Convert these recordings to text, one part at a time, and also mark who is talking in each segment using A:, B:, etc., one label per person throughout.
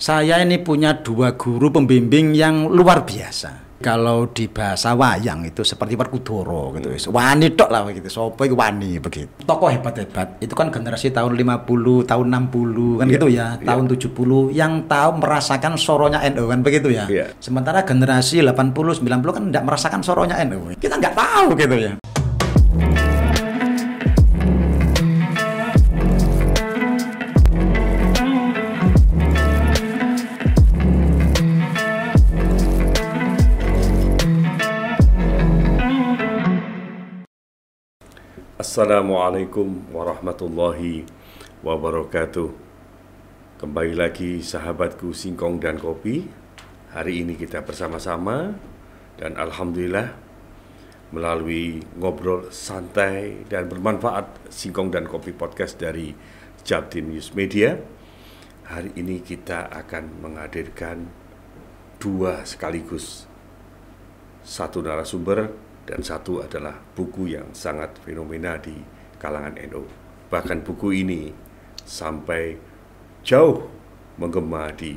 A: Saya ini punya 2 guru pembimbing yang luar biasa. Kalau di bahasa wayang itu seperti Werkudara gitu. Wani tok lah gitu. Sopo iki wani begitu. Tokoh hebat-hebat itu kan generasi tahun 50, tahun 60 kan gitu ya. Tahun 70 yang tahu merasakan soronya NU kan begitu ya. Sementara generasi 80, 90 kan enggak merasakan soronya NU. Kita enggak tahu gitu ya.
B: Assalamualaikum warahmatullahi wabarakatuh. Kembali lagi sahabatku Singkong dan Kopi. Hari ini kita bersama-sama dan alhamdulillah melalui ngobrol santai dan bermanfaat Singkong dan Kopi podcast dari Japtim News Media. Hari ini kita akan menghadirkan 2 sekaligus. Satu narasumber dan satu adalah buku yang sangat fenomena di kalangan NU. Bahkan buku ini sampai jauh menggema di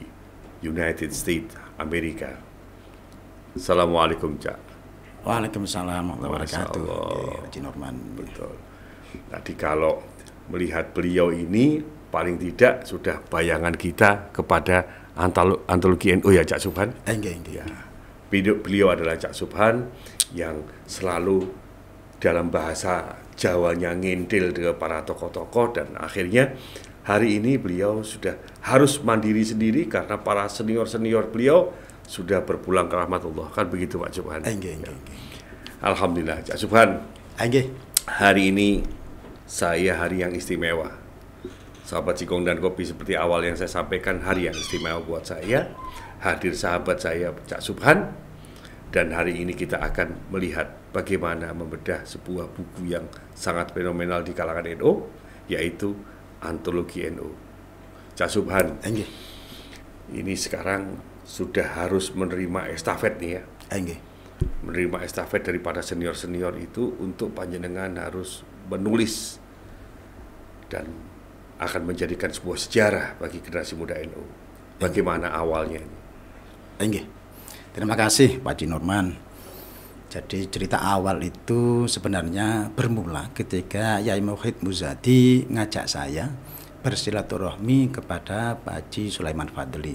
B: United States Amerika. Assalamualaikum, Cak.
A: Waalaikumsalam warahmatullahi wabarakatuh. Haji Norman.
B: Betul. Tadi kalau melihat beliau ini paling tidak sudah bayangan kita kepada antologi NU ya, Cak Subhan.
A: Ya.
B: Beliau adalah Cak Subhan yang selalu dalam bahasa Jawanya ngintil dengan para tokoh-tokoh, dan akhirnya hari ini beliau sudah harus mandiri sendiri karena para senior-senior beliau sudah berpulang ke rahmatullah. Kan begitu Pak Subhan? Alhamdulillah Cak Subhan. Hari ini hari yang istimewa. Sahabat Singkong dan Kopi, seperti awal yang saya sampaikan, hari yang istimewa buat saya. Hadir sahabat saya Cak Subhan. Dan hari ini kita akan melihat bagaimana membedah sebuah buku yang sangat fenomenal di kalangan NU, yaitu Antologi NU. Cak Subhan, ini sekarang sudah harus menerima estafet nih ya. Menerima estafet daripada senior-senior itu untuk panjenengan harus menulis dan akan menjadikan sebuah sejarah bagi generasi muda NU. Bagaimana awalnya ini?
A: Terima kasih Pak Haji Norman. Jadi cerita awal itu sebenarnya bermula ketika Yai Muhid Muzadi ngajak saya bersilaturahmi kepada Pak Haji Sulaiman Fadli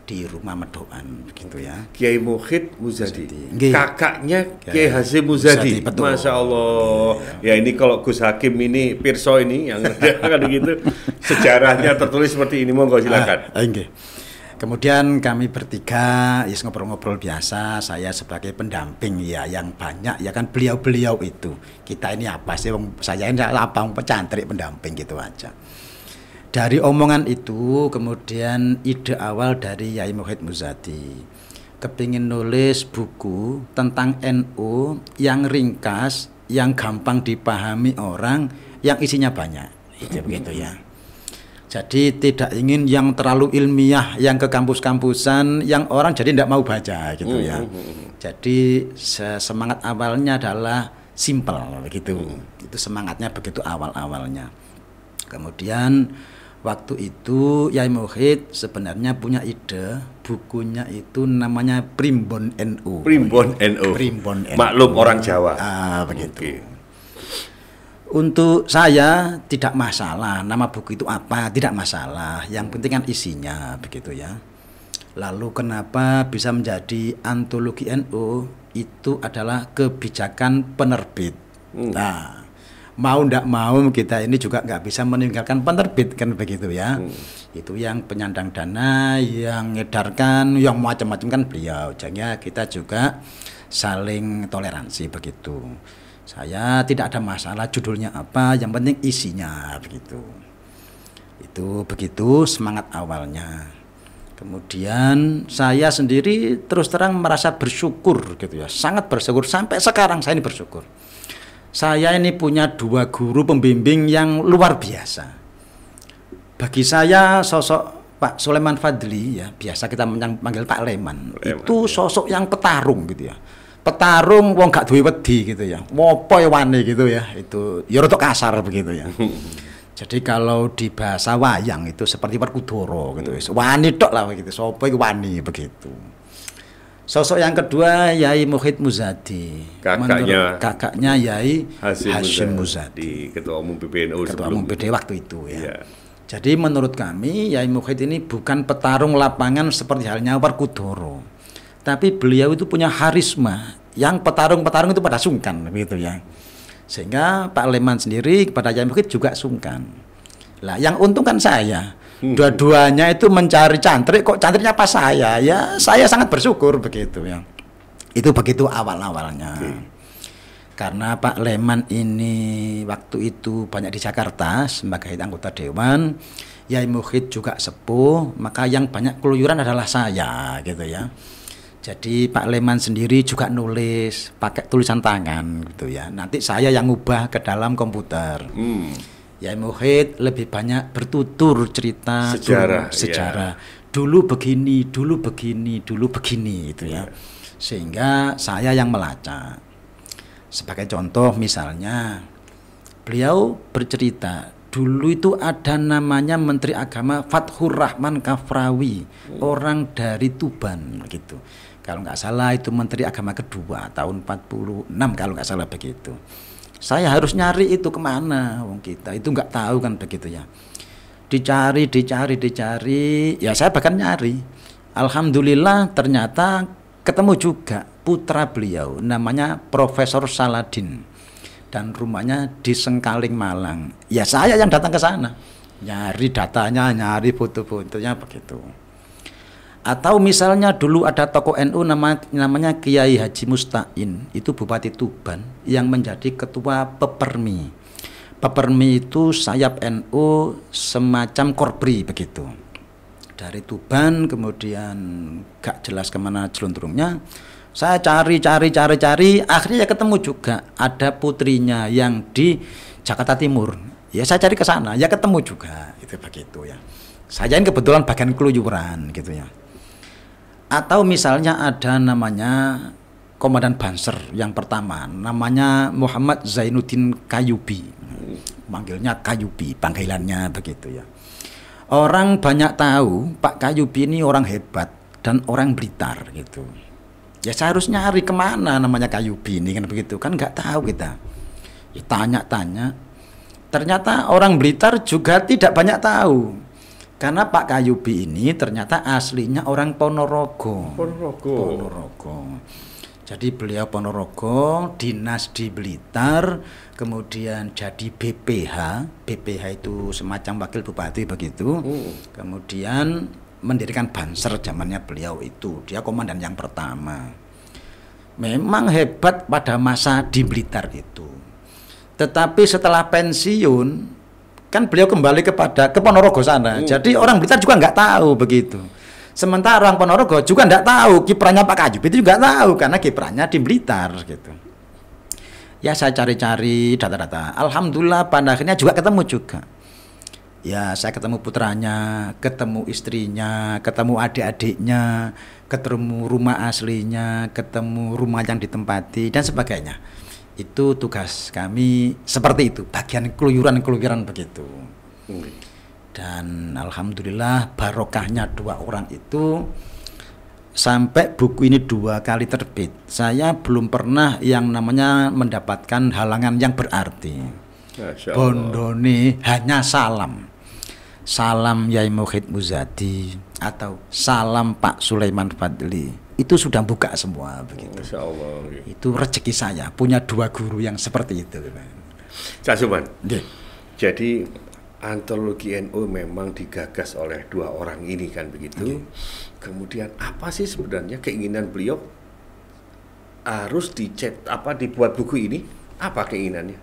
A: di rumah Medokan begitu ya.
B: Kiai Muhid Muzadi. Kakaknya Kiai Hasyim Muzadi. Masya Allah. Ya ini kalau Gus Hakim ini pirso ini yang ada gitu. Sejarahnya tertulis seperti ini, monggo silakan.
A: Kemudian kami bertiga ngobrol-ngobrol biasa, saya sebagai pendamping ya yang banyak ya kan beliau-beliau itu. Kita ini apa sih, saya ini apa, pecantrik pendamping gitu aja. Dari omongan itu kemudian ide awal dari Yai Muhid Muzadi. Kepingin nulis buku tentang NU yang ringkas, yang gampang dipahami orang, yang isinya banyak. Itu begitu ya. Jadi tidak ingin yang terlalu ilmiah, yang ke kampus-kampusan, yang orang jadi tidak mau baca gitu ya. Jadi semangat awalnya adalah simple begitu. Itu semangatnya begitu awal-awalnya. Kemudian waktu itu Yai Muhid sebenarnya punya ide, bukunya itu namanya Primbon NU.
B: Primbon NU.
A: Primbon NU.
B: Maklum orang Jawa.
A: Begitu. Untuk saya tidak masalah nama buku itu apa, tidak masalah. Yang penting kan isinya begitu ya. Lalu kenapa bisa menjadi antologi NU? Itu adalah kebijakan penerbit. Nah, mau ndak mau kita ini juga nggak bisa meninggalkan penerbit kan begitu ya. Itu yang penyandang dana, yang ngedarkan, yang macam-macam kan beliau. Jadi kita juga saling toleransi begitu. Saya tidak ada masalah judulnya apa, yang penting isinya begitu. Itu begitu semangat awalnya. Kemudian saya sendiri terus terang merasa bersyukur gitu ya, sangat bersyukur sampai sekarang saya ini bersyukur. Saya ini punya 2 guru pembimbing yang luar biasa. Bagi saya sosok Pak Sulaiman Fadli ya, biasa kita manggil Pak Leman, itu sosok yang petarung gitu ya. Petarung wong gak duwe wedi gitu ya. Wopo wani gitu ya. Itu ya rada kasar begitu ya. Jadi kalau di bahasa wayang itu seperti Werkudara gitu. Wani tok lah gitu. Sopo iku wani begitu. Sosok yang kedua Yai Muhid Muzadi. Kakaknya Yai Hashim Muzadi.
B: Ketua Umum PBNU
A: Ketua Umum PD waktu itu ya.
B: Iya.
A: Jadi menurut kami Yai Muhid ini bukan petarung lapangan seperti halnya Werkudara. Tapi beliau itu punya harisma yang petarung-petarung itu pada sungkan begitu ya. Sehingga Pak Leman sendiri kepada Yai Muhid juga sungkan. Lah yang untung kan saya. Dua-duanya itu mencari cantrik, kok cantriknya pas saya. Ya saya sangat bersyukur begitu ya. Itu begitu awal-awalnya. Karena Pak Leman ini waktu itu banyak di Jakarta sebagai anggota dewan, Yai Muhid juga sepuh, maka yang banyak keluyuran adalah saya gitu ya. Jadi Pak Leman sendiri juga nulis pakai tulisan tangan gitu ya. Nanti saya yang ubah ke dalam komputer. Yai Muhid lebih banyak bertutur cerita
B: sejarah.
A: Ya. Dulu begini, dulu begini, dulu begini gitu ya. Sehingga saya yang melacak. Sebagai contoh misalnya beliau bercerita dulu itu ada namanya Menteri Agama Fathur Rahman Kafrawi, orang dari Tuban gitu. Kalau nggak salah itu Menteri Agama kedua tahun 46 kalau nggak salah begitu. Saya harus nyari itu kemana, wong kita itu nggak tahu kan begitu ya. Dicari, ya saya bahkan nyari. Alhamdulillah ternyata ketemu juga putra beliau, namanya Profesor Saladin, dan rumahnya di Sengkaling Malang. Ya saya yang datang ke sana, nyari datanya, nyari foto-fotonya begitu. Atau misalnya dulu ada tokoh NU namanya Kiai Haji Mustain, itu Bupati Tuban yang menjadi ketua Pepermi. Pepermi itu sayap NU semacam Korpri begitu. Dari Tuban kemudian gak jelas kemana jelunturungnya. Saya cari, akhirnya ya ketemu juga ada putrinya yang di Jakarta Timur. Ya saya cari ke sana, ya ketemu juga, itu begitu ya. Saya ini kebetulan bagian keluyuran gitu ya. Atau misalnya ada namanya Komandan Banser yang pertama, namanya Muhammad Zainuddin Kayubi, manggilnya Kayubi, panggilannya begitu ya. Orang banyak tahu Pak Kayubi ini orang hebat dan orang Blitar gitu. Ya saya harus nyari kemana namanya Kayubi ini kan begitu, kan nggak tahu kita. Ya, tanya-tanya, ternyata orang Blitar juga tidak banyak tahu. Karena Pak Kayubi ini ternyata aslinya orang Ponorogo. Jadi beliau Ponorogo, dinas di Blitar, kemudian jadi BPH. BPH itu semacam wakil bupati begitu. Kemudian mendirikan Banser zamannya beliau itu. Dia komandan yang pertama. Memang hebat pada masa di Blitar itu. Tetapi setelah pensiun kan beliau kembali ke Ponorogo sana. Jadi orang Blitar juga nggak tahu begitu. Sementara orang Ponorogo juga nggak tahu kiprahnya Pak Kayubi itu juga tahu karena kiprahnya di Blitar gitu. Ya saya cari-cari data-data. Alhamdulillah pada akhirnya juga ketemu juga. Ya saya ketemu putranya, ketemu istrinya, ketemu adik-adiknya, ketemu rumah aslinya, ketemu rumah yang ditempati dan sebagainya. Itu tugas kami seperti itu, bagian keluyuran begitu. Dan alhamdulillah barokahnya dua orang itu sampai buku ini 2 kali terbit. Saya belum pernah yang namanya mendapatkan halangan yang berarti. Bondone hanya salam. Salam Yai Muhid Muzadi atau salam Pak Sulaiman Fadli. Itu sudah buka semua begitu.
B: Masya Allah.
A: Itu rezeki saya punya 2 guru yang seperti itu.
B: Cak Suman. Jadi antologi NU memang digagas oleh 2 orang ini kan begitu. Kemudian apa sih sebenarnya keinginan beliau harus dibuat buku ini? Apa keinginannya?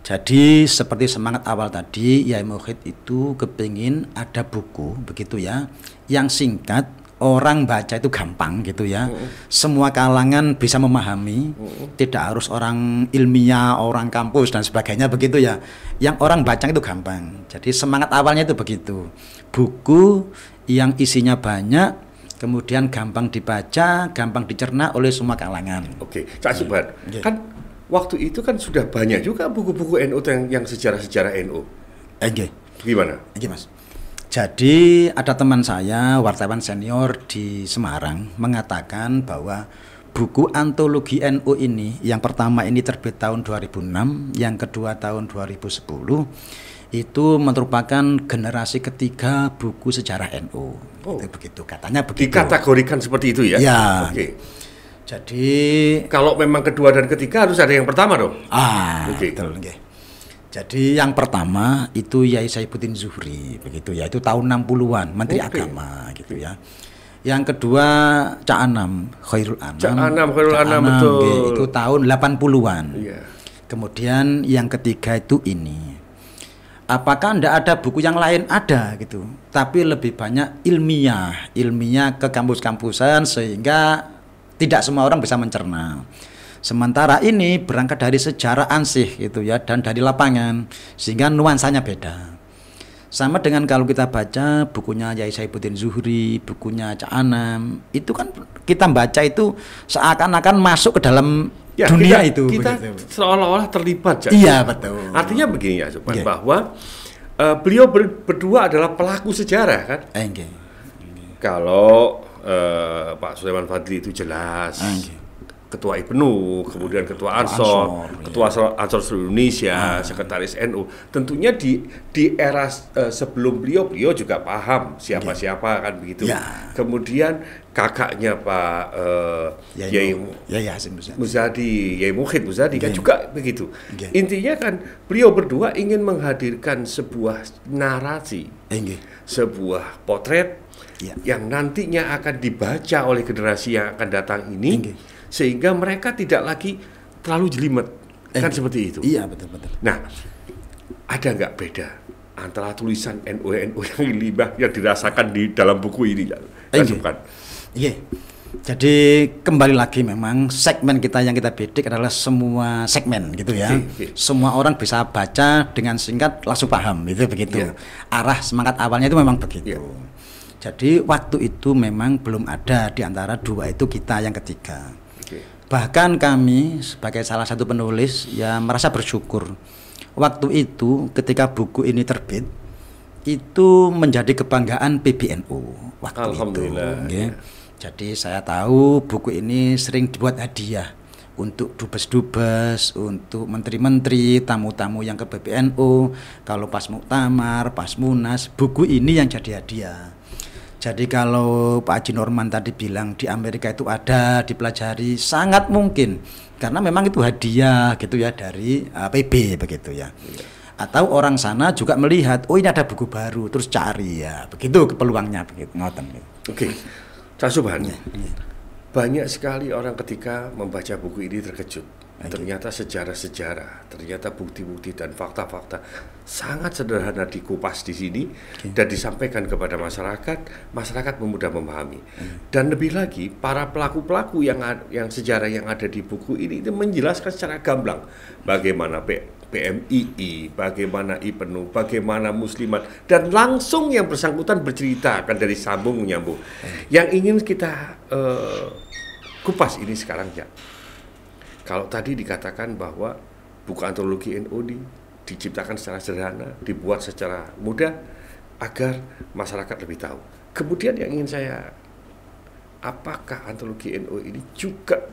A: Jadi seperti semangat awal tadi, Yai Muhid itu kepingin ada buku begitu ya, yang singkat. Orang baca itu gampang gitu ya. Semua kalangan bisa memahami. Tidak harus orang ilmiah, orang kampus dan sebagainya begitu ya. Yang orang baca itu gampang. Jadi semangat awalnya itu begitu. Buku yang isinya banyak, kemudian gampang dibaca, gampang dicerna oleh semua kalangan.
B: Oke, Cak Subhan, kan waktu itu kan sudah banyak juga buku-buku NU yang sejarah-sejarah NU.
A: Nggih.
B: Gimana?
A: Nggih, Mas. Jadi ada teman saya, wartawan senior di Semarang, mengatakan bahwa buku antologi NU ini, yang pertama ini terbit tahun 2006, yang kedua tahun 2010, itu merupakan generasi ketiga buku sejarah NU.
B: Oh.
A: Begitu katanya begitu.
B: Dikategorikan seperti itu ya?
A: Ya.
B: Oke.
A: Jadi
B: kalau memang kedua dan ketiga harus ada yang pertama dong?
A: Oke. Betul, okay. Jadi yang pertama itu Yai Saifuddin Zuhri, begitu ya, itu tahun 60-an, Menteri Agama gitu ya. Yang kedua Cak Anam, Khairul Anam.
B: Cak Anam, betul.
A: Itu tahun 80-an.
B: Iya.
A: Kemudian yang ketiga itu ini. Apakah tidak ada buku yang lain? Ada gitu. Tapi lebih banyak ilmiah ke kampus-kampusan sehingga tidak semua orang bisa mencerna. Sementara ini berangkat dari sejarah ansih gitu ya, dan dari lapangan sehingga nuansanya beda. Sama dengan kalau kita baca bukunya Yai Saifuddin Zuhri, bukunya Cak Anam, itu kan kita baca itu seakan-akan masuk ke dalam dunia
B: kita seolah-olah terlibat.
A: Iya, betul.
B: Artinya begini ya, Sopan, bahwa beliau berdua adalah pelaku sejarah kan. Kalau Pak Sulaiman Fadli itu jelas Ketua IPNU, kemudian Ketua Ansor, Ketua Ansor seluruh Indonesia, Sekretaris NU. Tentunya di era sebelum beliau juga paham siapa-siapa kan begitu. Kemudian kakaknya Pak Yai Muzadi, Yai Mukhid Muzadi kan juga begitu. Intinya kan beliau berdua ingin menghadirkan sebuah narasi, sebuah potret yang nantinya akan dibaca oleh generasi yang akan datang ini. Sehingga mereka tidak lagi terlalu jelimet, kan seperti itu.
A: Iya, betul.
B: Nah, ada nggak beda antara tulisan NU yang dirasakan di dalam buku ini?
A: Iya. Jadi kembali lagi memang segmen kita yang kita bidik adalah semua segmen gitu ya. Semua orang bisa baca dengan singkat langsung paham, itu begitu. Arah semangat awalnya itu memang begitu. Jadi waktu itu memang belum ada di antara dua itu kita yang ketiga. Bahkan kami sebagai salah satu penulis ya merasa bersyukur waktu itu ketika buku ini terbit itu menjadi kebanggaan PBNU waktu itu. Jadi saya tahu buku ini sering dibuat hadiah untuk dubes-dubes, untuk menteri-menteri, tamu-tamu yang ke PBNU. Kalau pas muktamar, pas munas, buku ini yang jadi hadiah. Jadi kalau Pak Haji Norman tadi bilang di Amerika itu ada, dipelajari, sangat mungkin karena memang itu hadiah gitu ya dari PB begitu ya. Atau orang sana juga melihat, oh ini ada buku baru, terus cari ya, begitu peluangnya begitu, ngoten.
B: Oke, Cak Subhan, banyak sekali orang ketika membaca buku ini terkejut. Ternyata sejarah-sejarah, ternyata bukti-bukti dan fakta-fakta sangat sederhana dikupas di sini dan disampaikan kepada masyarakat. Masyarakat mudah memahami. Dan lebih lagi, para pelaku-pelaku yang sejarah yang ada di buku ini itu menjelaskan secara gamblang bagaimana PMII, bagaimana IPNU, bagaimana Muslimat, dan langsung yang bersangkutan bercerita akan dari sambung menyambung. Yang ingin kita kupas ini sekarang ya. Kalau tadi dikatakan bahwa buku antologi NU diciptakan secara sederhana, dibuat secara mudah agar masyarakat lebih tahu. Kemudian yang ingin saya, apakah antologi NU ini juga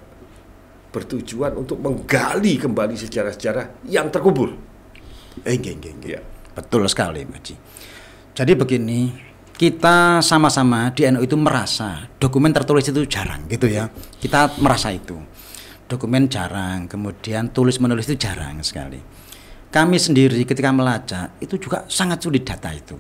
B: bertujuan untuk menggali kembali sejarah-sejarah yang terkubur?
A: Ya. Betul sekali, Pak Haji. Jadi begini, kita sama-sama di NU itu merasa dokumen tertulis itu jarang gitu ya. Kita merasa itu. Dokumen jarang, kemudian tulis-menulis itu jarang sekali. Kami sendiri ketika melacak itu juga sangat sulit data itu.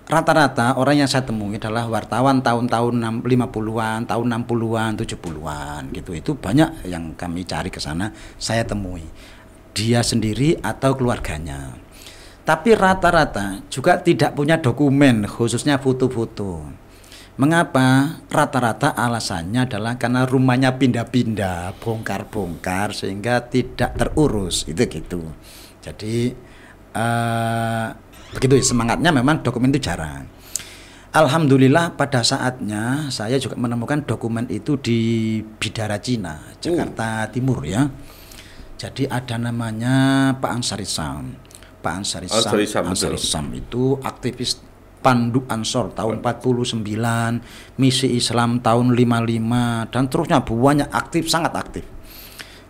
A: Rata-rata orang yang saya temui adalah wartawan tahun-tahun 50-an, tahun 60-an, 70-an gitu. Itu banyak yang kami cari ke sana, saya temui. Dia sendiri atau keluarganya. Tapi rata-rata juga tidak punya dokumen, khususnya foto-foto. Mengapa? Rata-rata alasannya adalah karena rumahnya pindah-pindah, bongkar-bongkar sehingga tidak terurus, itu gitu. Jadi begitu semangatnya memang dokumen itu jarang. Alhamdulillah pada saatnya saya juga menemukan dokumen itu di Bidara Cina, Jakarta Timur ya. Jadi ada namanya Pak Ansari Sam. Pak Ansari Sam itu aktivis Pandu Ansor tahun 49, Misi Islam tahun 55 dan terusnya banyak aktif, sangat aktif.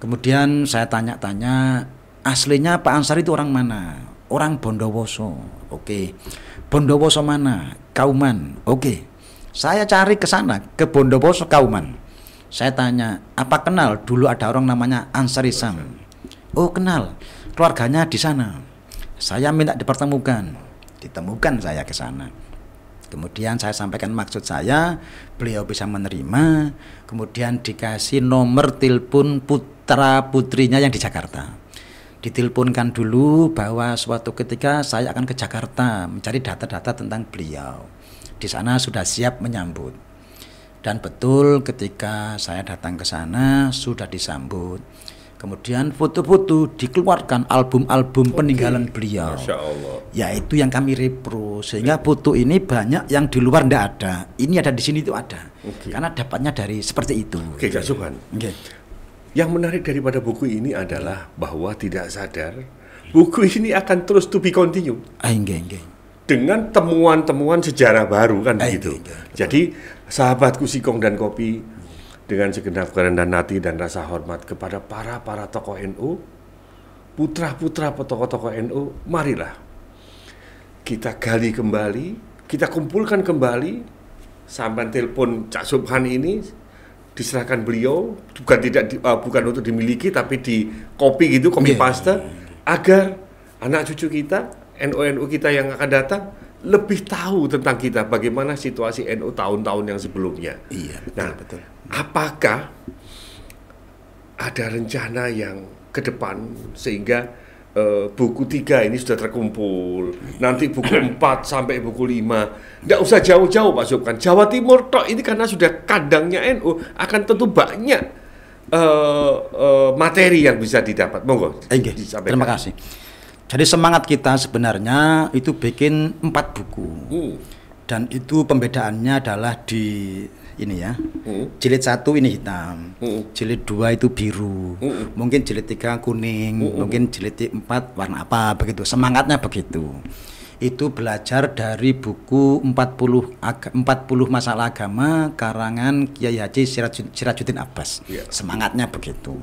A: Kemudian saya tanya-tanya, aslinya Pak Ansari itu orang mana? Orang Bondowoso. Oke. Bondowoso mana? Kauman. Oke. Saya cari ke sana, ke Bondowoso Kauman. Saya tanya, apa kenal dulu ada orang namanya Ansari Sam? Oh, kenal. Keluarganya di sana. Saya minta dipertemukan. Ditemukan saya ke sana. Kemudian saya sampaikan maksud saya, beliau bisa menerima, kemudian dikasih nomor telepon putra putrinya yang di Jakarta. Diteleponkan dulu bahwa suatu ketika saya akan ke Jakarta mencari data-data tentang beliau. Di sana sudah siap menyambut. Dan betul ketika saya datang ke sana sudah disambut. Kemudian foto-foto dikeluarkan album-album peninggalan beliau.
B: Masya Allah.
A: Yaitu yang kami repro, sehingga foto ini banyak yang di luar tidak ada. Ini ada di sini itu ada. Karena dapatnya dari seperti itu.
B: Oke, Cak Subhan. Yang menarik daripada buku ini adalah bahwa tidak sadar buku ini akan terus to be continue. Dengan temuan-temuan sejarah baru kan begitu. Jadi sahabatku Sikong dan Kopi, dengan segenap kerendahan hati dan rasa hormat kepada para tokoh NU, putra-putra tokoh-tokoh NU, marilah kita gali kembali, kita kumpulkan kembali sampai telepon Cak Subhan ini diserahkan beliau, bukan untuk dimiliki tapi di copy gitu, copy paste, agar anak cucu kita, NU kita yang akan datang lebih tahu tentang kita, bagaimana situasi NU tahun-tahun yang sebelumnya. Betul. Apakah ada rencana yang ke depan sehingga buku 3 ini sudah terkumpul, nanti buku 4 sampai buku 5, tidak usah jauh-jauh Pak Subhan, Jawa Timur toh ini karena sudah kandangnya NU, akan tentu banyak materi yang bisa didapat. Monggo.
A: Terima kasih. Jadi semangat kita sebenarnya itu bikin 4 buku. Dan itu pembedaannya adalah di ini ya. Jilid 1 ini hitam. Jilid 2 itu biru. Mungkin jilid 3 kuning, mungkin jilid 4 warna apa begitu. Semangatnya begitu. Itu belajar dari buku 40 masalah agama karangan Kiai Haji Sirajuddin Abbas. Semangatnya begitu.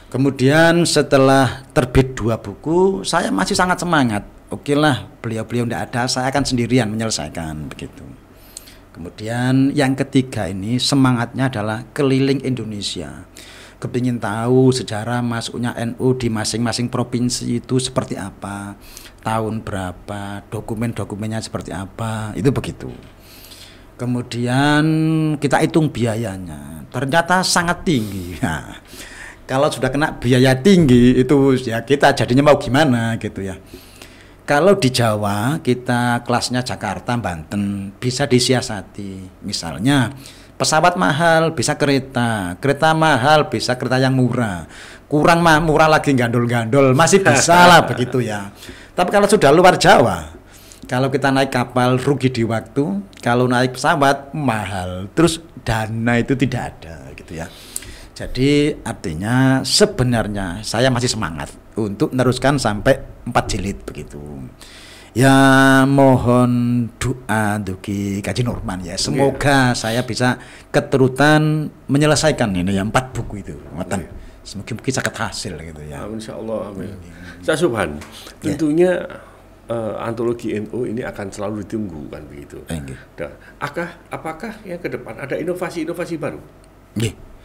A: Kemudian setelah terbit 2 buku, saya masih sangat semangat. Oke lah, beliau-beliau tidak ada, saya akan sendirian menyelesaikan begitu. Kemudian yang ketiga ini semangatnya adalah keliling Indonesia. Kepingin tahu sejarah masuknya NU di masing-masing provinsi itu seperti apa, tahun berapa, dokumen-dokumennya seperti apa, itu begitu. Kemudian kita hitung biayanya, ternyata sangat tinggi. Nah, kalau sudah kena biaya tinggi itu ya kita jadinya mau gimana gitu ya. Kalau di Jawa kita kelasnya Jakarta, Banten bisa disiasati. Misalnya pesawat mahal bisa kereta, kereta mahal bisa kereta yang murah. Kurang murah lagi gandol-gandol masih bisa lah begitu ya. Tapi kalau sudah luar Jawa, kalau kita naik kapal rugi di waktu, kalau naik pesawat mahal, terus dana itu tidak ada gitu ya. Jadi artinya sebenarnya saya masih semangat untuk meneruskan sampai 4 jilid begitu. Ya mohon doa dugi Kaji Norman ya. Semoga saya bisa keturutan menyelesaikan ini yang 4 buku itu. Semoga bisa hasil gitu ya.
B: Insyaallah amin. Cak Subhan, tentunya antologi NU ini akan selalu ditunggu kan begitu. Dan apakah yang ke depan ada inovasi-inovasi baru?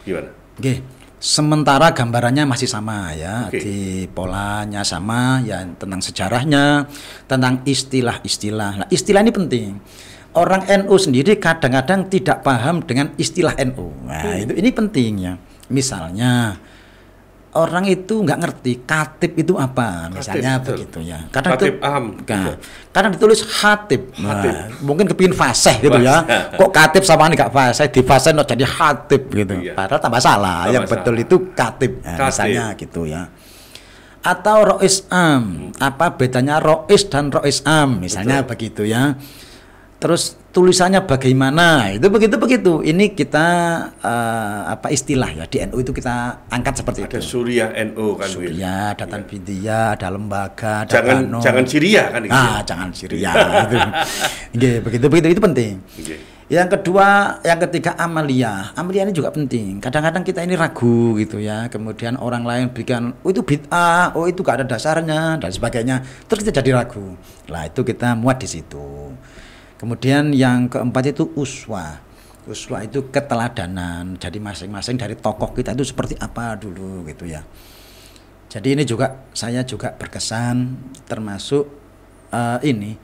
B: Gimana?
A: Sementara gambarannya masih sama ya, di polanya sama ya, tentang sejarahnya, tentang istilah-istilah. Nah, istilah ini penting. Orang NU sendiri kadang-kadang tidak paham dengan istilah NU. Nah, ini pentingnya. Misalnya orang itu nggak ngerti katib itu apa, misalnya begitu ya. Kadang
B: katib
A: kadang ditulis hatib. Nah, mungkin kepingin fasih gitu ya. Kok katib sama ini nggak fasih, di fasih jadi hatib gitu. Padahal tambah salah. Yang betul itu katib. Nah, misalnya gitu ya. Atau rois am, apa bedanya rois dan rois am, misalnya begitu ya. Terus tulisannya bagaimana? Itu begitu. Ini kita apa istilah ya di NU itu kita angkat seperti
B: Ada
A: itu.
B: Surya NU kan.
A: Surya, ada Tanfidiyah, ada lembaga, ada
B: Jangan Syria kan gitu.
A: jangan Syria itu. Nggih, begitu itu penting.
B: Okay.
A: Yang ketiga amaliyah. Amaliyah ini juga penting. Kadang-kadang kita ini ragu gitu ya. Kemudian orang lain berikan, oh itu bid'ah, oh itu gak ada dasarnya dan sebagainya. Terus kita jadi ragu. Lah itu kita muat di situ. Kemudian yang keempat itu uswah. Uswah itu keteladanan. Jadi masing-masing dari tokoh kita itu seperti apa dulu gitu ya. Jadi ini juga saya juga berkesan termasuk ini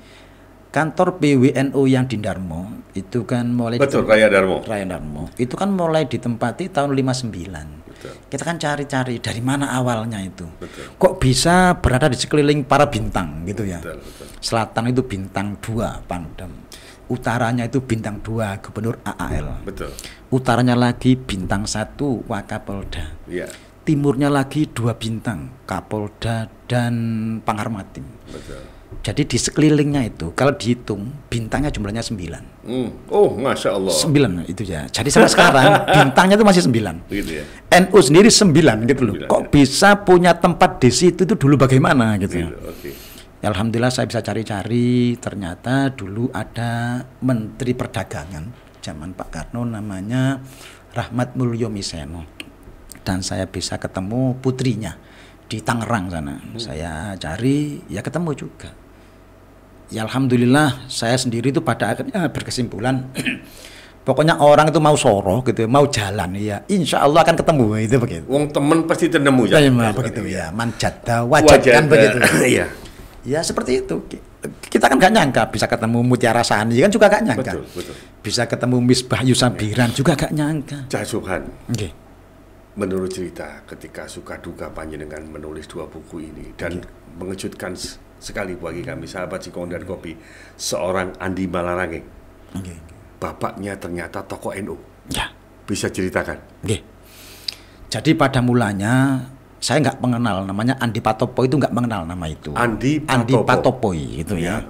A: kantor PWNU yang di Darmo itu kan mulai
B: Betul, Raya Darmo.
A: Itu kan mulai ditempati tahun 59.
B: Betul.
A: Kita kan cari-cari dari mana awalnya itu.
B: Betul.
A: Kok bisa berada di sekeliling para bintang gitu ya.
B: Betul.
A: Selatan itu bintang 2 Pangdam. Utaranya itu bintang 2 Gubernur AAL.
B: Betul.
A: Utaranya lagi bintang 1 Wakapolda.
B: Iya.
A: Timurnya lagi 2 bintang Kapolda dan Pangharmatim.
B: Betul.
A: Jadi di sekelilingnya itu kalau dihitung bintangnya jumlahnya 9.
B: Oh, Masya Allah.
A: 9 itu ya. Jadi sampai sekarang bintangnya itu masih 9.
B: Gitu ya.
A: NU sendiri 9 gitu loh.
B: 9,
A: Kok
B: ya.
A: bisa punya tempat di situ itu dulu bagaimana gitu ya.
B: Oke.
A: Ya, alhamdulillah saya bisa cari-cari, ternyata dulu ada Menteri Perdagangan zaman Pak Karno namanya Rahmat Mulyo Miseno. Dan saya bisa ketemu putrinya di Tangerang sana. Saya cari, ya ketemu juga. Ya alhamdulillah saya sendiri itu pada akhirnya berkesimpulan pokoknya orang itu mau soroh gitu, mau jalan ya, insya Allah akan ketemu itu begitu.
B: Wong temen pasti ketemu
A: Ya, begitu ya, manjada wajad kan begitu.
B: Iya.
A: Ya seperti itu. Kita kan gak nyangka bisa ketemu Mutiara Sani kan juga gak nyangka.
B: Betul.
A: Bisa ketemu Misbah Yusabiran juga gak nyangka.
B: Cak Subhan.
A: Okay.
B: Menurut cerita ketika suka duka panjenengan menulis 2 buku ini dan mengejutkan sekali bagi kami sahabat Sikong dan Kopi, seorang Andi Malarangeng.
A: Okay.
B: Bapaknya ternyata tokoh NU.
A: Ya.
B: Bisa ceritakan?
A: Okay. Jadi pada mulanya saya nggak mengenal namanya Andi Patopo, itu nggak mengenal nama itu.
B: Andi
A: Patopoi itu ya.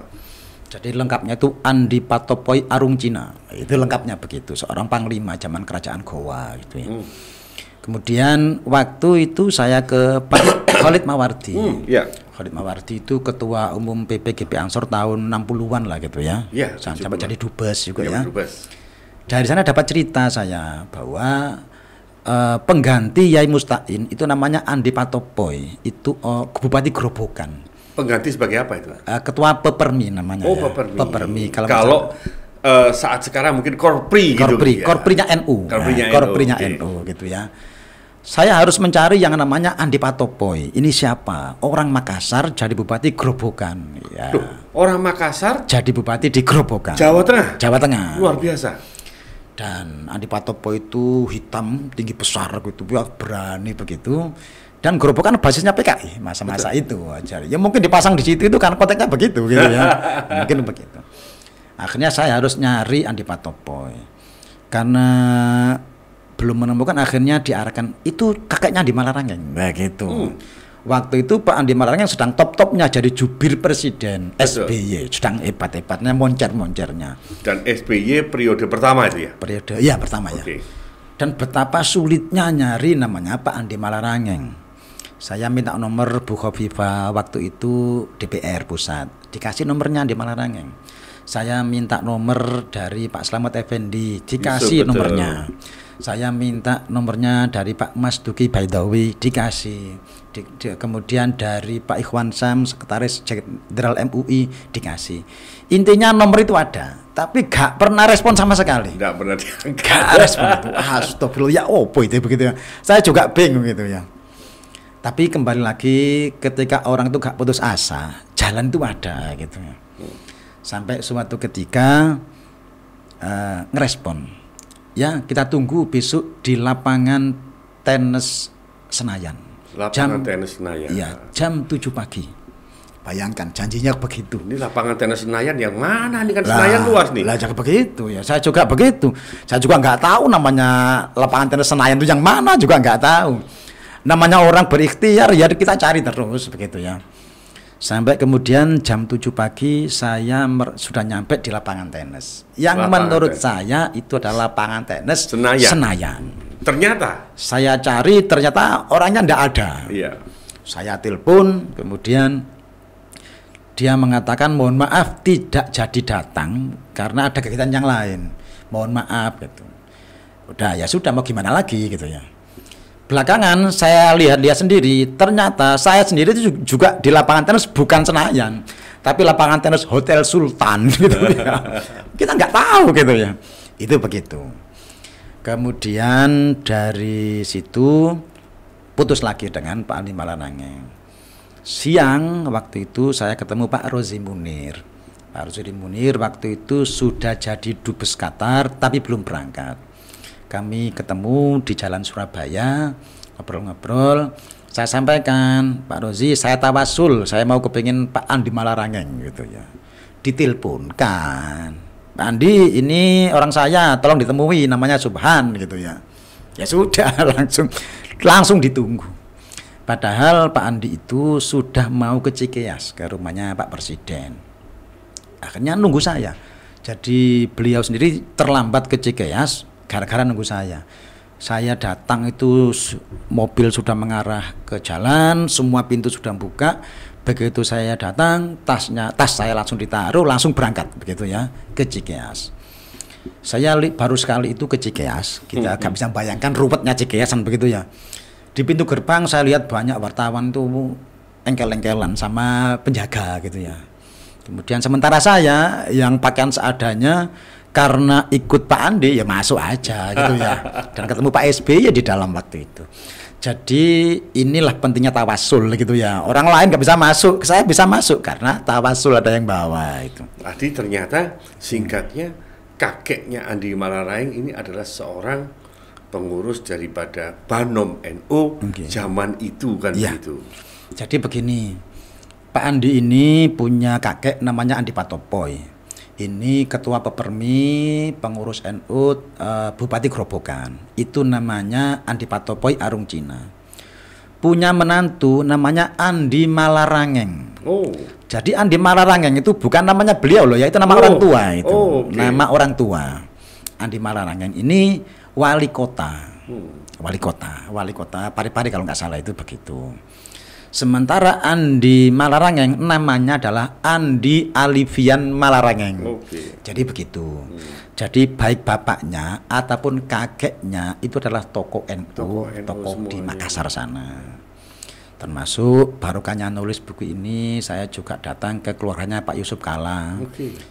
A: Jadi lengkapnya itu Andi Patopoi Arung Cina. Itu lengkapnya begitu, seorang panglima zaman kerajaan Gowa gitu ya. Kemudian waktu itu saya ke Pak Khalid Mawardi.
B: Ya.
A: Khalid Mawardi itu ketua umum PPGP Ansor tahun 60-an lah gitu ya.
B: Ya,
A: sampai jadi dubes juga ya.
B: Dubes.
A: Dari sana dapat cerita saya bahwa pengganti Yai Mustain itu namanya Andi Patopoi, itu Bupati Grobogan.
B: Pengganti sebagai apa itu?
A: Ketua Pepermi namanya.
B: Oh,
A: ya.
B: Pepermi.
A: Kalau
B: saat sekarang mungkin Korpri gitu.
A: Korprinya NU. Korprinya NU gitu ya. Saya harus mencari yang namanya Andi Patopoi. Ini siapa? Orang Makassar jadi bupati Grobogan. Ya.
B: Orang Makassar
A: jadi bupati di Grobogan.
B: Jawa Tengah.
A: Jawa Tengah.
B: Luar biasa.
A: Dan Andi Patopoi itu hitam, tinggi besar gitu, berani begitu. Dan Grobogan basisnya PKI masa-masa itu aja. Ya mungkin dipasang di situ itu kan konteksnya begitu gitu ya. Mungkin begitu. Akhirnya saya harus nyari Andi Patopoi. Karena belum menemukan, akhirnya diarahkan itu kakeknya Andi Malarangeng begitu. Waktu itu Pak Andi Malarangeng sedang top-topnya jadi jubir presiden.
B: Betul.
A: SBY sedang hebat-hebatnya, moncer-moncernya.
B: Dan SBY periode pertama itu ya?
A: Periode iya pertama ya. Dan betapa sulitnya nyari namanya Pak Andi Malarangeng. Saya minta nomor Bu Khofifa waktu itu DPR pusat, dikasih nomornya Andi Malarangeng. Saya minta nomor dari Pak Slamet Effendi, dikasih nomornya. Saya minta nomornya dari Pak Mas Duki Baidawi, dikasih. Kemudian dari Pak Ikhwan Sam, Sekretaris Jenderal MUI, dikasih. Intinya nomor itu ada, tapi gak pernah respon sama sekali.
B: Gak pernah diangkat.
A: Gak respon itu. Astagfirullah, ya opo itu begitu ya. Saya juga bingung gitu ya. Tapi kembali lagi, ketika orang itu gak putus asa, jalan itu ada gitu ya. Sampai suatu ketika ngerespon, ya kita tunggu besok di lapangan tenis Senayan.
B: Lapangan tenis Senayan.
A: Iya, jam 7 pagi. Bayangkan janjinya begitu.
B: Ini lapangan tenis Senayan yang mana? Ini kan Senayan luas nih.
A: Lah jangan begitu ya. Saya juga begitu. Saya juga nggak tahu namanya lapangan tenis Senayan itu yang mana juga nggak tahu. Namanya orang berikhtiar ya kita cari terus begitu ya. Sampai kemudian jam 7 pagi saya sudah nyampe di lapangan tenis. Yang menurut saya itu adalah lapangan tenis Senayan.
B: Ternyata
A: saya cari, ternyata orangnya tidak ada.
B: Iya.
A: Saya telepon, kemudian dia mengatakan mohon maaf tidak jadi datang karena ada kegiatan yang lain. Mohon maaf gitu. Udah ya sudah, mau gimana lagi gitu ya. Belakangan saya lihat sendiri, ternyata saya sendiri itu juga di lapangan tenis bukan Senayan, tapi lapangan tenis Hotel Sultan gitu ya. Kita nggak tahu gitu ya. Itu begitu. Kemudian dari situ putus lagi dengan Pak Andi Malarangeng. Siang waktu itu saya ketemu Pak Rozi Munir. Pak Rozi Munir waktu itu sudah jadi dubes Qatar tapi belum berangkat. Kami ketemu di Jalan Surabaya, ngobrol-ngobrol. Saya sampaikan, Pak Rozi, saya tawasul, saya mau kepingin Pak Andi Malarangeng gitu ya. Ditelepon Pak Andi, ini orang saya, tolong ditemui, namanya Subhan gitu ya. Ya sudah, langsung ditunggu. Padahal Pak Andi itu sudah mau ke Cikeas, ke rumahnya Pak Presiden. Akhirnya nunggu saya. Jadi beliau sendiri terlambat ke Cikeas gara-gara nunggu saya. Saya datang itu mobil sudah mengarah ke jalan, semua pintu sudah buka. Begitu saya datang, tas saya langsung ditaruh, langsung berangkat begitu ya ke Cikeas. Saya baru sekali itu ke Cikeas, kita agak bisa bayangkan ruwetnya Cikeasan begitu ya. Di pintu gerbang saya lihat banyak wartawan tuh engkel-engkelan sama penjaga gitu ya. Kemudian sementara saya yang pakaian seadanya, karena ikut Pak Andi ya masuk aja gitu ya. Dan ketemu Pak SBY ya di dalam waktu itu. Jadi inilah pentingnya tawasul gitu ya. Orang lain nggak bisa masuk, saya bisa masuk karena tawasul ada yang bawa itu.
B: Tadi ternyata singkatnya kakeknya Andi Malarangeng ini adalah seorang pengurus daripada Banom NU zaman itu kan
A: ya.
B: Gitu.
A: Jadi begini, Pak Andi ini punya kakek namanya Andi Patopoy. Ini ketua Pepermi, pengurus NU, Bupati Grobogan. Itu namanya Andi Patopoy Arung Cina. Punya menantu namanya Andi Malarangeng.
B: Oh.
A: Jadi Andi Malarangeng itu bukan namanya beliau loh ya, itu nama orang tua itu. Nama orang tua. Andi Malarangeng ini wali kota. Wali kota Parepare kalau nggak salah itu begitu. Sementara Andi Malarangeng namanya adalah Andi Alivian Malarangeng. Jadi begitu. Jadi baik bapaknya ataupun kakeknya itu adalah tokoh NU, tokoh di Makassar sana. Termasuk barokahnya nulis buku ini, saya juga datang ke keluarganya Pak Yusuf Kala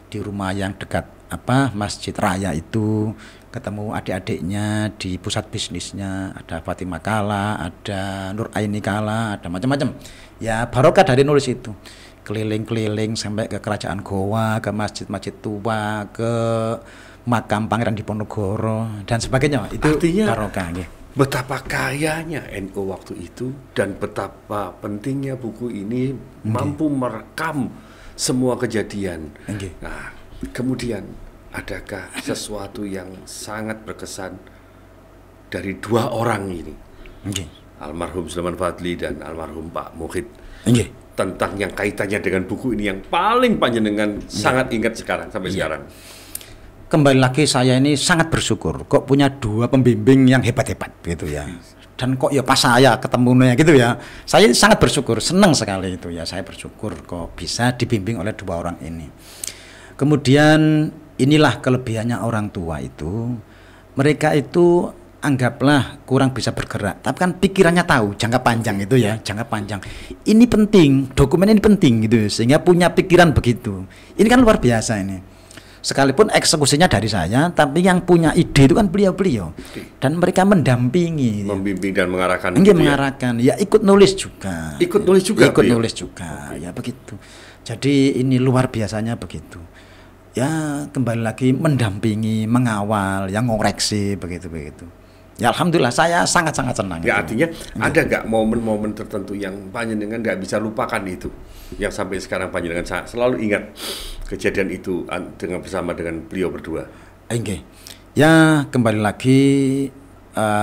A: di rumah yang dekat Masjid Raya itu. Ketemu adik-adiknya di pusat bisnisnya, ada Fatimah Kala, ada Nur Aini Kala, ada macam-macam. Ya barokah dari nulis itu. Keliling-keliling sampai ke Kerajaan Goa, ke masjid-masjid tua, ke makam Pangeran Diponegoro dan sebagainya. Itu artinya barokah.
B: Betapa kayanya NU waktu itu dan betapa pentingnya buku ini mampu merekam semua kejadian. Nah, kemudian adakah sesuatu yang sangat berkesan dari dua orang ini, almarhum Sulaiman Fadli dan almarhum Pak Muhid, tentang yang kaitannya dengan buku ini yang paling panjenengan sangat ingat sekarang sampai sekarang?
A: Kembali lagi saya ini sangat bersyukur kok punya dua pembimbing yang hebat-hebat gitu ya. Dan kok ya pas saya ketemunya gitu ya, saya sangat bersyukur, senang sekali itu ya. Saya bersyukur kok bisa dibimbing oleh dua orang ini. Kemudian inilah kelebihannya orang tua itu, mereka itu anggaplah kurang bisa bergerak, tapi kan pikirannya tahu jangka panjang itu ya, jangka panjang. Ini penting, dokumen ini penting gitu, sehingga punya pikiran begitu. Ini kan luar biasa ini. Sekalipun eksekusinya dari saya, tapi yang punya ide itu kan beliau-beliau. Dan mereka mendampingi,
B: membimbing dan mengarahkan.
A: Mengarahkan, ya ikut nulis juga.
B: Ikut nulis juga.
A: Ikut nulis juga, ya begitu. Jadi ini luar biasanya begitu. Ya kembali lagi mendampingi, mengawal, yang ngoreksi begitu. Ya alhamdulillah saya sangat-sangat senang.
B: Ya artinya ada nggak momen-momen tertentu yang panjenengan nggak bisa lupakan itu, yang sampai sekarang panjenengan selalu ingat kejadian itu bersama dengan beliau berdua?
A: Ya kembali lagi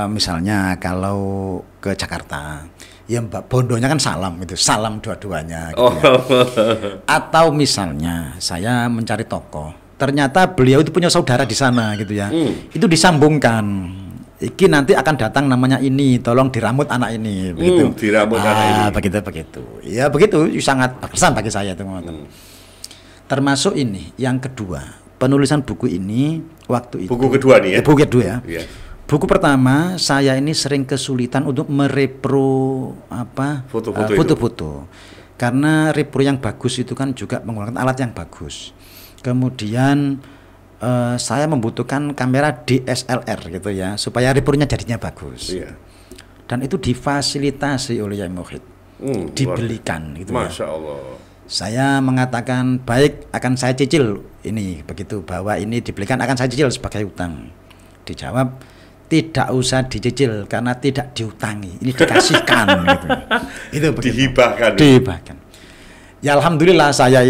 A: misalnya kalau ke Jakarta. Ya Mbak Bondonya kan salam gitu, salam dua-duanya gitu
B: Oh.
A: ya. Atau misalnya saya mencari tokoh, ternyata beliau itu punya saudara di sana gitu ya. Itu disambungkan. Iki nanti akan datang namanya ini, tolong diramut anak ini begitu.
B: Diramut anak ini.
A: Begitu. Ya begitu, sangat berkesan bagi saya itu. Termasuk ini yang kedua, penulisan buku ini waktu itu.
B: Buku kedua nih ya.
A: Buku kedua ya.
B: Iya.
A: Buku pertama saya ini sering kesulitan untuk merepro foto-foto. Karena repro yang bagus itu kan juga menggunakan alat yang bagus. Kemudian saya membutuhkan kamera DSLR gitu ya, supaya repronya jadinya bagus.
B: Iya.
A: Dan itu difasilitasi oleh Yai Muhid. Dibelikan gitu ya.
B: Masya Allah.
A: Saya mengatakan baik, akan saya cicil ini begitu, bahwa ini dibelikan akan saya cicil sebagai utang. Dijawab tidak usah dicicil karena tidak diutangi, ini dikasihkan gitu. Itu begitu. Dihibahkan. Ya alhamdulillah saya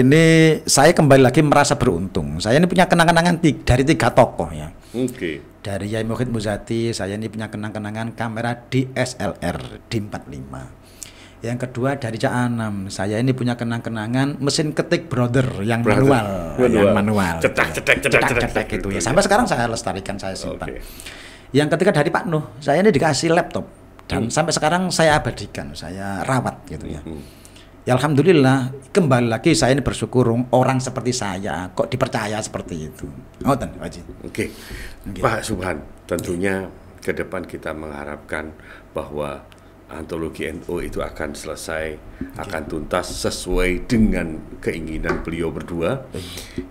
A: kembali lagi merasa beruntung. Saya ini punya kenang-kenangan dari 3 tokoh ya.
B: Oke.
A: Dari Yai Muhid Muzati saya ini punya kenang-kenangan kamera DSLR D45. Yang kedua dari Cak Anam, saya ini punya kenang-kenangan mesin ketik Brother yang manual. Cetak gitu ya. Sampai sekarang saya lestarikan, saya simpan. Okay. Yang ketiga dari Pak Nuh, saya ini dikasih laptop dan sampai sekarang saya abadikan, saya rawat gitu ya. Ya alhamdulillah, kembali lagi saya ini bersyukur orang seperti saya kok dipercaya seperti itu. Ngoten, Pak Haji.
B: Oke. Pak Subhan, tentunya ke depan kita mengharapkan bahwa antologi NU itu akan selesai, akan tuntas sesuai dengan keinginan beliau berdua,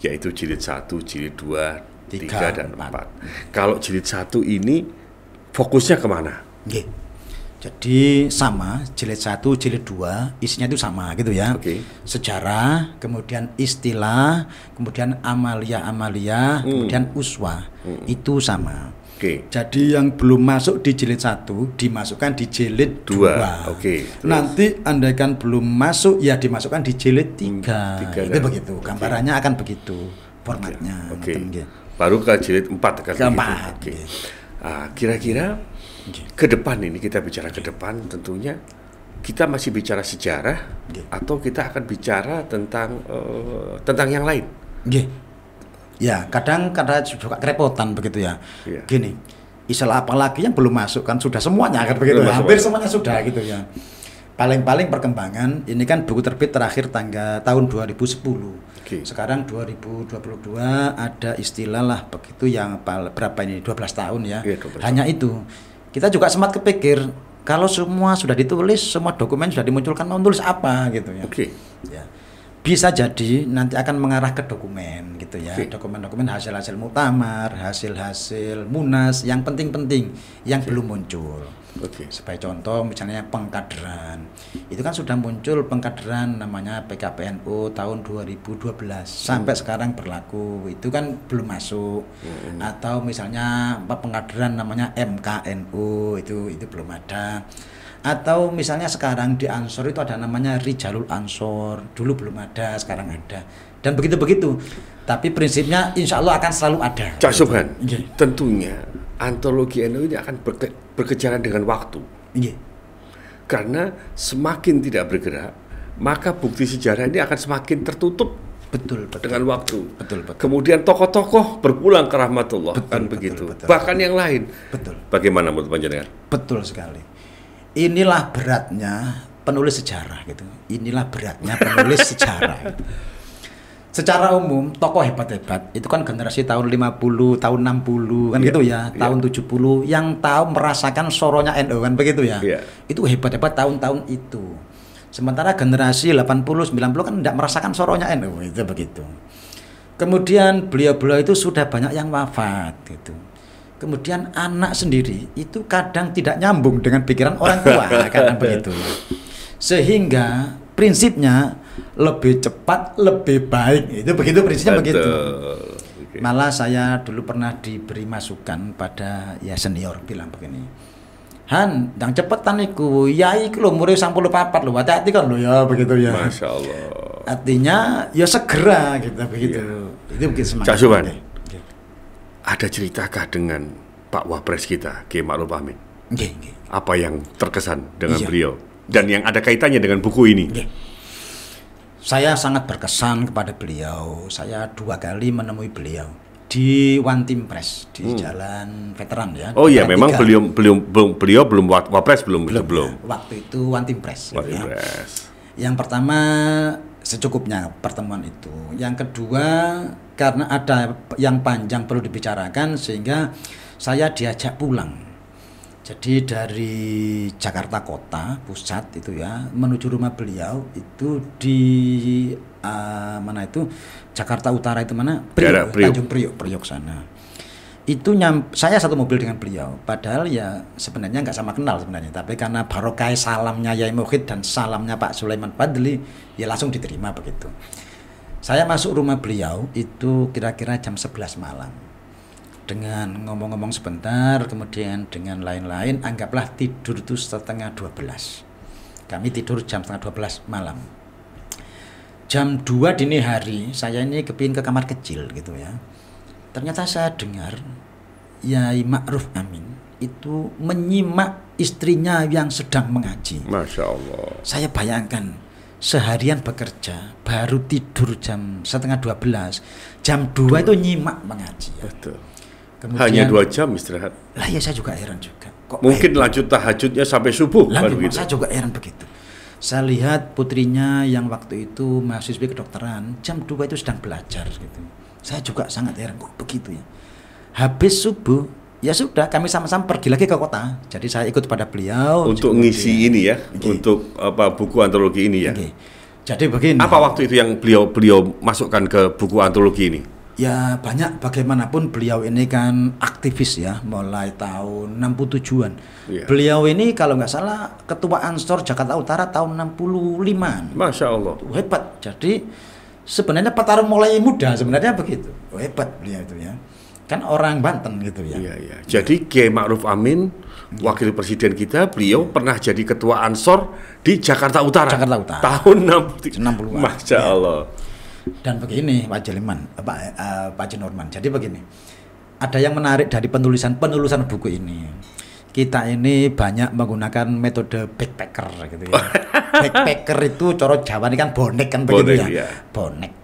B: yaitu jilid 1, jilid 2, 3 dan 4. Kalau jilid 1 ini fokusnya kemana?
A: Jadi sama, jilid 1, jilid 2 isinya itu sama gitu ya. Sejarah, kemudian istilah, kemudian amalia, kemudian uswah, itu sama. Jadi yang belum masuk di jilid 1 dimasukkan di jilid 2. Nanti andaikan belum masuk ya dimasukkan di jilid 3. Itu begitu, gambarannya akan begitu formatnya.
B: Baru ke jilid 4 keempat. Kira-kira ke depan ini, kita bicara ke depan, tentunya kita masih bicara sejarah atau kita akan bicara tentang yang lain.
A: Ya, kadang juga kerepotan begitu ya. Gini, istilah apalagi yang belum masuk kan sudah semuanya kan begitu. Hampir semuanya sudah gitu ya. Paling-paling perkembangan ini kan buku terbit terakhir tahun 2010. Sekarang 2022 ada istilah lah begitu yang berapa ini 12 tahun ya. 12 Hanya tahun. Itu. Kita juga sempat kepikir kalau semua sudah ditulis, semua dokumen sudah dimunculkan, mau tulis apa gitu ya. Ya. Bisa jadi nanti akan mengarah ke dokumen gitu ya. Dokumen-dokumen hasil-hasil muktamar, hasil-hasil munas yang penting-penting yang belum muncul. Sebagai contoh misalnya pengkaderan. Itu kan sudah muncul pengkaderan namanya PKPNU tahun 2012 sampai sekarang berlaku. Itu kan belum masuk. Atau misalnya pengkaderan namanya MKNU itu belum ada. Atau misalnya sekarang di Ansor itu ada namanya Rijalul Ansor, dulu belum ada, sekarang ada, dan begitu-begitu. Tapi prinsipnya insya Allah akan selalu ada.
B: Cak Subhan, tentunya antologi NU ini akan berkejaran dengan waktu. Karena semakin tidak bergerak, maka bukti sejarah ini akan semakin tertutup.
A: Betul.
B: Dengan waktu.
A: Betul.
B: Kemudian tokoh-tokoh berpulang ke rahmatullah, begitu. Betul. Bahkan yang lain.
A: Betul.
B: Bagaimana menurut panjenengan?
A: Betul sekali. Inilah beratnya penulis sejarah gitu. Inilah beratnya penulis sejarah. Gitu. Secara umum tokoh hebat-hebat itu kan generasi tahun 50, tahun 60 kan gitu ya, tahun 70 yang tahu merasakan soronya NU kan begitu ya. Itu hebat-hebat tahun-tahun itu. Sementara generasi 80, 90 kan tidak merasakan soronya NU, itu begitu. Kemudian beliau-beliau itu sudah banyak yang wafat gitu. Kemudian anak sendiri itu kadang tidak nyambung dengan pikiran orang tua karena begitu. Sehingga prinsipnya lebih cepat, lebih baik. Itu begitu prinsipnya. Betul. Begitu. Malah saya dulu pernah diberi masukan pada ya senior bilang begini. Han, yang cepetan iku, yai iku lho umure 94 lho, hati-hati kan lho ya begitu ya.
B: Masya Allah.
A: Artinya ya segera gitu begitu. Itu begitu semangat.
B: Cak Subhan, ada ceritakah dengan Pak Wapres kita, Kiai Ma'ruf Amin? Apa yang terkesan dengan
A: Iya.
B: beliau dan yang ada kaitannya dengan buku ini?
A: Saya sangat berkesan kepada beliau. Saya 2 kali menemui beliau di One Team Press di Jalan Veteran ya.
B: Oh iya,
A: Veteran
B: memang
A: 3.
B: beliau belum wapres belum.
A: Ya. Waktu itu One Team Press.
B: One
A: gitu
B: Team
A: ya.
B: Press.
A: Yang pertama secukupnya pertemuan itu. Yang kedua karena ada yang panjang perlu dibicarakan sehingga saya diajak pulang. Jadi dari Jakarta Kota pusat itu ya menuju rumah beliau itu di mana itu Jakarta Utara itu mana?
B: Daerah Priok.
A: Tanjung Priok sana. Itu saya satu mobil dengan beliau. Padahal ya sebenarnya nggak sama kenal sebenarnya. Tapi karena barokah salamnya Yai Mukhid dan salamnya Pak Sulaiman Fadli, ya langsung diterima begitu. Saya masuk rumah beliau itu kira-kira jam 11 malam. Dengan ngomong-ngomong sebentar, kemudian dengan lain-lain, anggaplah tidur itu setengah 12. Kami tidur jam setengah 12 malam. Jam 2 dini hari, saya ini kepingin ke kamar kecil gitu ya. Ternyata saya dengar Yai Ma'ruf Amin itu menyimak istrinya yang sedang mengaji.
B: Masya Allah.
A: Saya bayangkan seharian bekerja baru tidur jam setengah 12, jam 2 itu nyimak mengaji ya.
B: Betul.
A: Kemudian,
B: Hanya 2 jam istirahat.
A: lah ya saya juga heran juga. Kok
B: Mungkin lanjut tahajudnya sampai subuh.
A: lah,
B: Baru
A: memang
B: gitu.
A: saya juga heran begitu. Saya lihat putrinya yang waktu itu mahasiswi kedokteran jam 2 itu sedang belajar gitu. Saya juga sangat heran kok begitu ya. Habis subuh ya sudah kami sama-sama pergi lagi ke kota. Jadi saya ikut pada beliau
B: Untuk ngisi ini ya, untuk buku antologi ini ya.
A: Jadi begini.
B: Apa waktu itu yang beliau masukkan ke buku antologi ini?
A: Ya banyak, bagaimanapun beliau ini kan aktivis ya, mulai tahun 67-an.
B: Iya.
A: Beliau ini kalau nggak salah ketua Ansor Jakarta Utara tahun 65-an.
B: Masya Allah.
A: Hebat. Jadi sebenarnya petarung mulai muda sebenarnya begitu. Hebat beliau itu ya. Kan orang Banten gitu ya.
B: Iya, iya. Jadi Kiai Ma'ruf Amin, wakil presiden kita, beliau pernah jadi ketua Ansor di Jakarta Utara.
A: Jakarta Utara.
B: Tahun
A: 60-an.
B: Masya Allah.
A: Dan begini Pak Jeliman, Pak Jinorman. Jadi begini, ada yang menarik dari penulisan buku ini. Kita ini banyak menggunakan metode backpacker gitu ya. Backpacker itu coro Jawa ini kan bonek kan begitu ya.
B: Iya.
A: Bonek.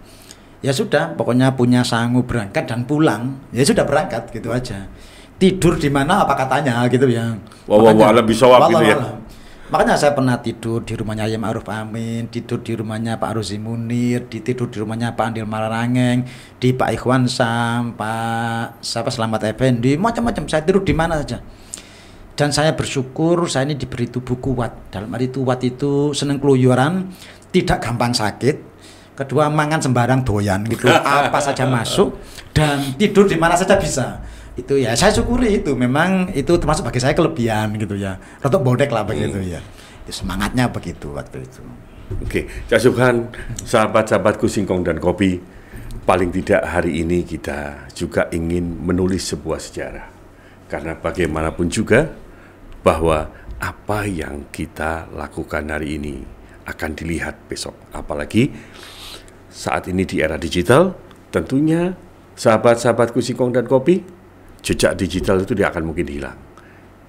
A: Ya sudah, pokoknya punya sangu berangkat dan pulang. Ya sudah berangkat gitu aja. Tidur di mana apa katanya gitu ya.
B: Wallahualam bisawab gitu ya.
A: Makanya saya pernah tidur di rumahnya Yai Ma'ruf Amin, tidur di rumahnya Pak Ruzi Munir, tidur di rumahnya Pak Andil Mararangeng, di Pak Ikhwan Sam, Pak Selamat Effendi, macam-macam. Saya tidur di mana saja. Dan saya bersyukur saya ini diberi tubuh kuat. Dalam arti kuat itu seneng keluyuran, tidak gampang sakit. Kedua mangan sembarang doyan gitu, apa saja masuk dan tidur di mana saja bisa. Itu ya saya syukuri itu, memang itu termasuk bagi saya kelebihan gitu ya, rotok bodek lah begitu ya. Itu semangatnya begitu waktu itu.
B: Oke, Cak Subhan, sahabat-sahabatku singkong dan kopi, paling tidak hari ini kita juga ingin menulis sebuah sejarah. Karena bagaimanapun juga bahwa apa yang kita lakukan hari ini akan dilihat besok. Apalagi saat ini di era digital, tentunya sahabat-sahabatku singkong dan kopi, jejak digital itu tidak akan mungkin hilang.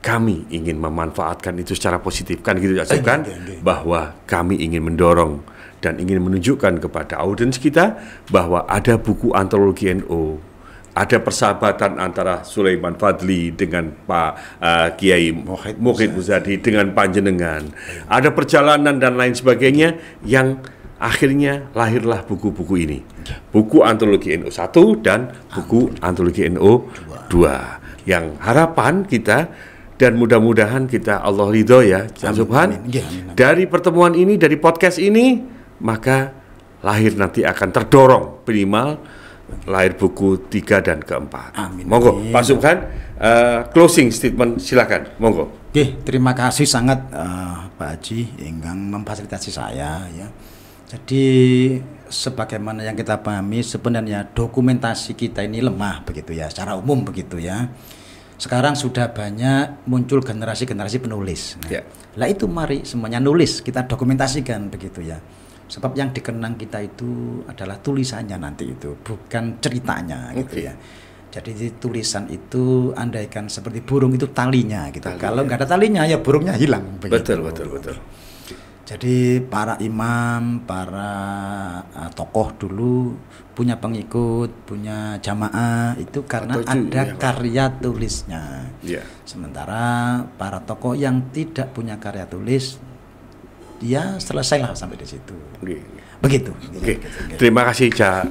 B: Kami ingin memanfaatkan itu secara positif, kan gitu ya, kan? Bahwa kami ingin mendorong dan ingin menunjukkan kepada audiens kita bahwa ada buku antologi NU, ada persahabatan antara Sulaiman Fadli dengan Pak Kiai Mukhid Muzadi dengan panjenengan, ada perjalanan dan lain sebagainya yang akhirnya lahirlah buku-buku ini. Buku antologi NU 1 dan buku antologi NU 2. Yang harapan kita dan mudah-mudahan kita Allah ridho ya, Subhan. Dari pertemuan ini, dari podcast ini, maka lahir nanti akan terdorong minimal lahir buku 3 dan ke-4.
A: Amin.
B: Monggo, Pak Subhan, closing statement silakan. Monggo.
A: Oke, terima kasih sangat Pak Haji yang memfasilitasi saya ya. Jadi sebagaimana yang kita pahami sebenarnya dokumentasi kita ini lemah begitu ya, secara umum begitu ya. Sekarang sudah banyak muncul generasi-generasi penulis. Nah, lah itu mari semuanya nulis, kita dokumentasikan begitu ya. Sebab yang dikenang kita itu adalah tulisannya nanti itu, bukan ceritanya gitu ya. Jadi tulisan itu andaikan seperti burung itu talinya gitu. Kalau nggak ada talinya ya burungnya hilang. Begitu.
B: Betul.
A: Jadi para imam, para tokoh dulu punya pengikut, punya jamaah itu karena ada karya tulisnya. Sementara para tokoh yang tidak punya karya tulis, dia selesailah sampai di situ. Begitu.
B: Terima kasih Cak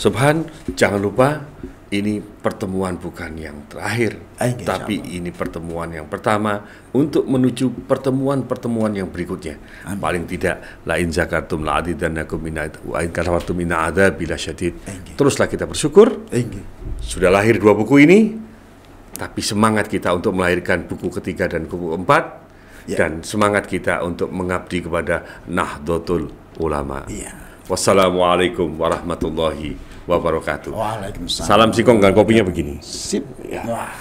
B: Subhan. Jangan lupa ini pertemuan bukan yang terakhir, tapi ini pertemuan yang pertama untuk menuju pertemuan-pertemuan yang berikutnya. Paling tidak lain zakartum la azidannakum wa in kafartum inna adzabi lasyadid. Teruslah kita bersyukur. Sudah lahir 2 buku ini, tapi semangat kita untuk melahirkan buku ketiga dan buku keempat, dan semangat kita untuk mengabdi kepada Nahdlatul Ulama. Wassalamualaikum warahmatullahi wabarakatuh.
A: Waalaikumsalam.
B: Salam singkong dan kopinya begini.
A: Sip. Ya. Wah.